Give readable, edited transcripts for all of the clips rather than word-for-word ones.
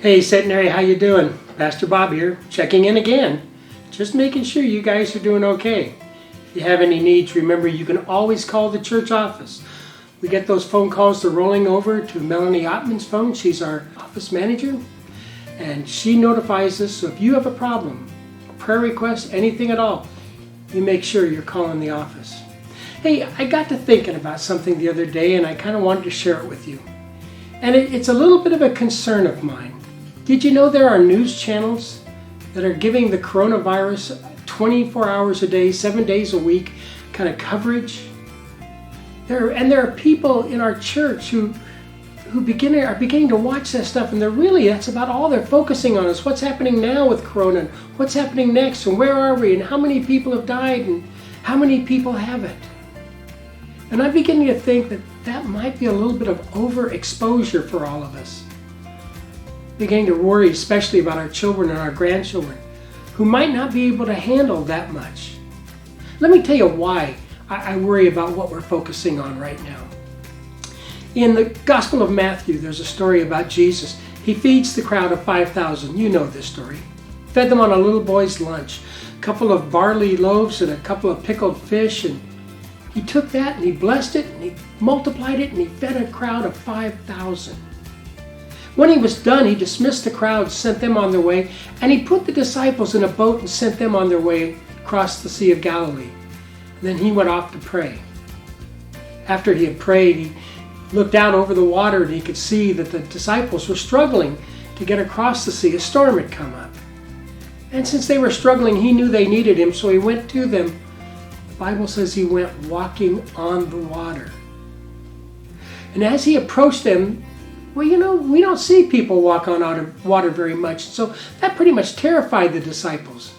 Hey Centenary, how you doing? Pastor Bob here, checking in again. Just making sure you guys are doing okay. If you have any needs, remember you can always call the church office. We get those phone calls, they're rolling over to Melanie Ottman's phone. She's our office manager, and she notifies us. So if you have a problem, a prayer request, anything at all, you make sure you're calling the office. Hey, I got to thinking about something the other day, and I kind of wanted to share it with you. And it's a little bit of a concern of mine. Did you know there are news channels that are giving the coronavirus 24 hours a day, 7 days a week kind of coverage? There are people in our church who are beginning to watch that stuff, and that's about all they're focusing on is what's happening now with corona, and what's happening next, and where are we, and how many people have died, and how many people have it. And I'm beginning to think that might be a little bit of overexposure for all of us. Beginning to worry especially about our children and our grandchildren who might not be able to handle that much. Let me tell you why I worry about what we're focusing on right now. In the Gospel of Matthew, there's a story about Jesus. He feeds the crowd of 5,000. You know this story. Fed them on a little boy's lunch, a couple of barley loaves and a couple of pickled fish, and he took that and he blessed it and he multiplied it and he fed a crowd of 5,000. When he was done, he dismissed the crowd, sent them on their way, and he put the disciples in a boat and sent them on their way across the Sea of Galilee. And then he went off to pray. After he had prayed, he looked out over the water and he could see that the disciples were struggling to get across the sea. A storm had come up. And since they were struggling, he knew they needed him, so he went to them. The Bible says he went walking on the water. And as he approached them, well, we don't see people walk on water very much. So that pretty much terrified the disciples.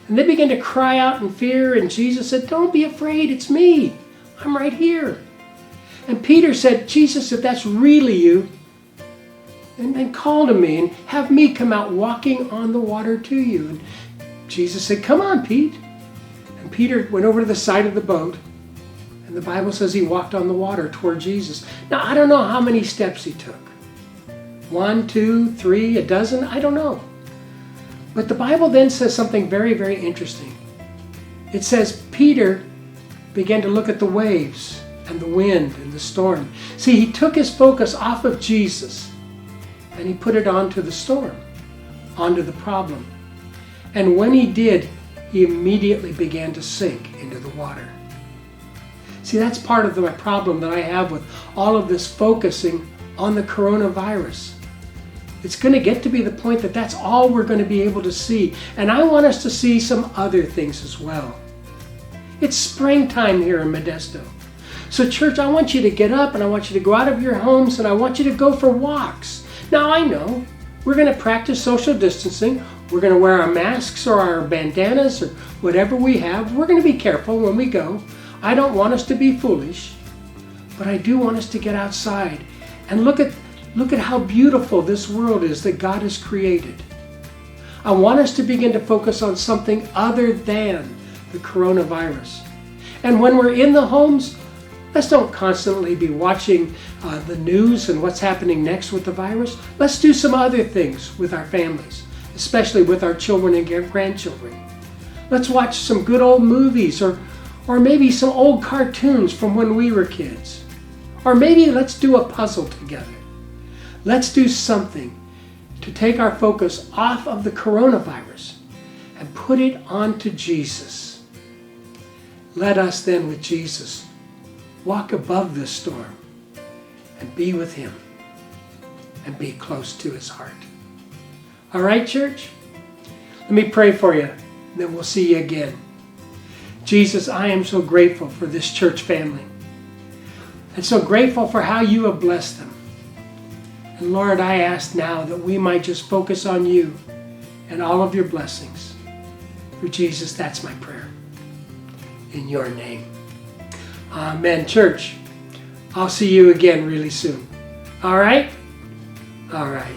And they began to cry out in fear, and Jesus said, "Don't be afraid, it's me. I'm right here." And Peter said, "Jesus, if that's really you, then call to me and have me come out walking on the water to you." And Jesus said, "Come on, Pete." And Peter went over to the side of the boat, and the Bible says he walked on the water toward Jesus. Now, I don't know how many steps he took. 1, 2, 3, a dozen, I don't know. But the Bible then says something very, very interesting. It says Peter began to look at the waves and the wind and the storm. See, he took his focus off of Jesus and he put it onto the storm, onto the problem. And when he did, he immediately began to sink into the water. See, that's part of my problem that I have with all of this focusing on the coronavirus. It's going to get to be the point that that's all we're going to be able to see. And I want us to see some other things as well. It's springtime here in Modesto. So church, I want you to get up and I want you to go out of your homes and I want you to go for walks. Now I know we're going to practice social distancing. We're going to wear our masks or our bandanas or whatever we have. We're going to be careful when we go. I don't want us to be foolish, but I do want us to get outside and look at how beautiful this world is that God has created. I want us to begin to focus on something other than the coronavirus. And when we're in the homes, let's don't constantly be watching the news and what's happening next with the virus. Let's do some other things with our families, especially with our children and grandchildren. Let's watch some good old movies or maybe some old cartoons from when we were kids. Or maybe let's do a puzzle together. Let's do something to take our focus off of the coronavirus and put it onto Jesus. Let us then with Jesus walk above this storm and be with him and be close to his heart. All right, church? Let me pray for you, and then we'll see you again. Jesus, I am so grateful for this church family and so grateful for how you have blessed them. And Lord, I ask now that we might just focus on you and all of your blessings. For Jesus, that's my prayer. In your name. Amen. Church, I'll see you again really soon. All right? All right.